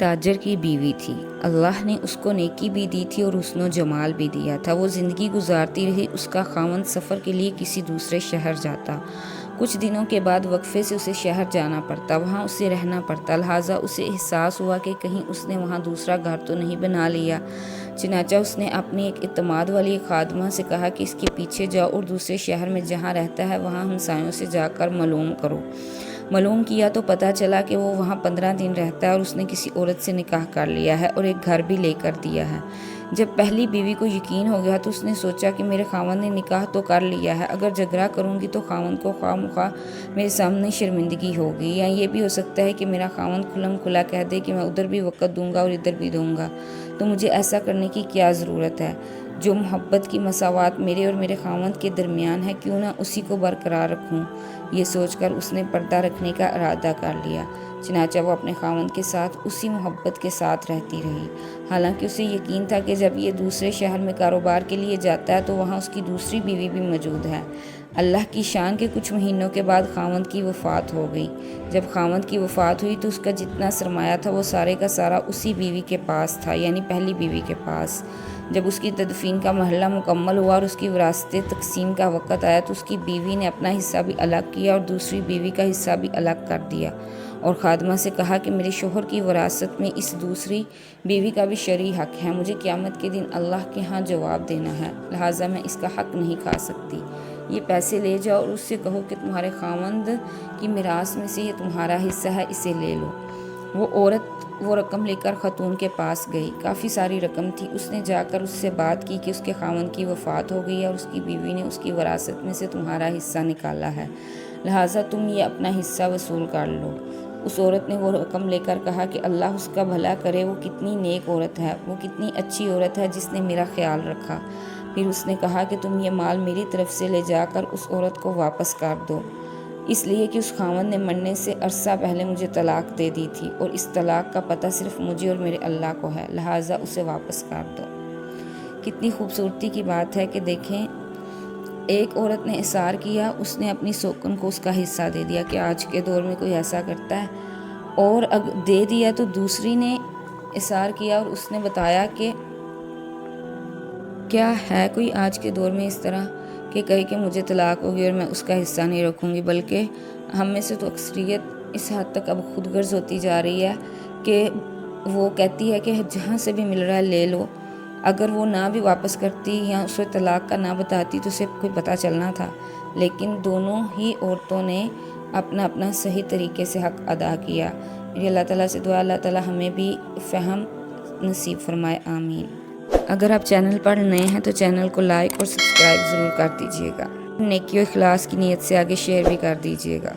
تاجر کی بیوی تھی۔ اللہ نے اس کو نیکی بھی دی تھی اور حسن و جمال بھی دیا تھا۔ وہ زندگی گزارتی رہی، اس کا خاوند سفر کے لیے کسی دوسرے شہر جاتا۔ کچھ دنوں کے بعد وقفے سے اسے شہر جانا پڑتا، وہاں اسے رہنا پڑتا، لہٰذا اسے احساس ہوا کہ کہیں اس نے وہاں دوسرا گھر تو نہیں بنا لیا۔ چنانچہ اس نے اپنی ایک اعتماد والی خادمہ سے کہا کہ اس کے پیچھے جاؤ اور دوسرے شہر میں جہاں رہتا ہے وہاں ہمسایوں سے جا کر معلوم کرو۔ معلوم کیا تو پتہ چلا کہ وہ وہاں 15 دن رہتا ہے اور اس نے کسی عورت سے نکاح کر لیا ہے اور ایک گھر بھی لے کر دیا ہے۔ جب پہلی بیوی کو یقین ہو گیا تو اس نے سوچا کہ میرے خاوند نے نکاح تو کر لیا ہے، اگر جھگڑا کروں گی تو خاوند کو خواہ مخواہ میرے سامنے شرمندگی ہوگی، یا یہ بھی ہو سکتا ہے کہ میرا خاوند کھلم کھلا کہہ دے کہ میں ادھر بھی وقت دوں گا اور ادھر بھی دوں گا، تو مجھے ایسا کرنے کی کیا ضرورت ہے؟ جو محبت کی مساوات میرے اور میرے خاوند کے درمیان ہے کیوں نہ اسی کو برقرار رکھوں۔ یہ سوچ کر اس نے پردہ رکھنے کا ارادہ کر لیا۔ چنانچہ وہ اپنے خاوند کے ساتھ اسی محبت کے ساتھ رہتی رہی، حالانکہ اسے یقین تھا کہ جب یہ دوسرے شہر میں کاروبار کے لیے جاتا ہے تو وہاں اس کی دوسری بیوی بھی موجود ہے۔ اللہ کی شان کے کچھ مہینوں کے بعد خاوند کی وفات ہو گئی۔ جب خاوند کی وفات ہوئی تو اس کا جتنا سرمایہ تھا وہ سارے کا سارا اسی بیوی کے پاس تھا، یعنی پہلی بیوی کے پاس۔ جب اس کی تدفین کا مرحلہ مکمل ہوا اور اس کی وراثت تقسیم کا وقت آیا تو اس کی بیوی نے اپنا حصہ بھی الگ کیا اور دوسری بیوی کا حصہ بھی الگ کر دیا، اور خادمہ سے کہا کہ میرے شوہر کی وراثت میں اس دوسری بیوی کا بھی شرعی حق ہے، مجھے قیامت کے دن اللہ کے ہاں جواب دینا ہے، لہٰذا میں اس کا حق نہیں کھا سکتی۔ یہ پیسے لے جاؤ اور اس سے کہو کہ تمہارے خاوند کی میراث میں سے یہ تمہارا حصہ ہے، اسے لے لو۔ وہ عورت وہ رقم لے کر خاتون کے پاس گئی، کافی ساری رقم تھی۔ اس نے جا کر اس سے بات کی کہ اس کے خاوند کی وفات ہو گئی ہے اور اس کی بیوی نے اس کی وراثت میں سے تمہارا حصہ نکالا ہے، لہٰذا تم یہ اپنا حصہ وصول کر لو۔ اس عورت نے وہ رقم لے کر کہا کہ اللہ اس کا بھلا کرے، وہ کتنی نیک عورت ہے، وہ کتنی اچھی عورت ہے جس نے میرا خیال رکھا۔ پھر اس نے کہا کہ تم یہ مال میری طرف سے لے جا کر اس عورت کو واپس کر دو، اس لیے کہ اس خاوند نے مرنے سے عرصہ پہلے مجھے طلاق دے دی تھی اور اس طلاق کا پتہ صرف مجھے اور میرے اللہ کو ہے، لہٰذا اسے واپس کر دو۔ کتنی خوبصورتی کی بات ہے کہ دیکھیں، ایک عورت نے اصرار کیا، اس نے اپنی سوکن کو اس کا حصہ دے دیا کہ آج کے دور میں کوئی ایسا کرتا ہے، اور دے دیا تو دوسری نے اصرار کیا اور اس نے بتایا کہ کیا ہے کوئی آج کے دور میں اس طرح کہ کہے کہ مجھے طلاق ہوگی اور میں اس کا حصہ نہیں رکھوں گی، بلکہ ہم میں سے تو اکثریت اس حد تک اب خود غرض ہوتی جا رہی ہے کہ وہ کہتی ہے کہ جہاں سے بھی مل رہا ہے لے لو۔ اگر وہ نہ بھی واپس کرتی یا اسے طلاق کا نہ بتاتی تو اسے کوئی پتہ چلنا تھا، لیکن دونوں ہی عورتوں نے اپنا اپنا صحیح طریقے سے حق ادا کیا۔ میری اللہ تعالیٰ سے دعا، اللہ تعالیٰ ہمیں بھی فہم نصیب فرمائے، آمین۔ اگر آپ چینل پر نئے ہیں تو چینل کو لائک اور سبسکرائب ضرور کر دیجیے گا، نیکی و اخلاص کی نیت سے آگے شیئر بھی کر دیجیے گا۔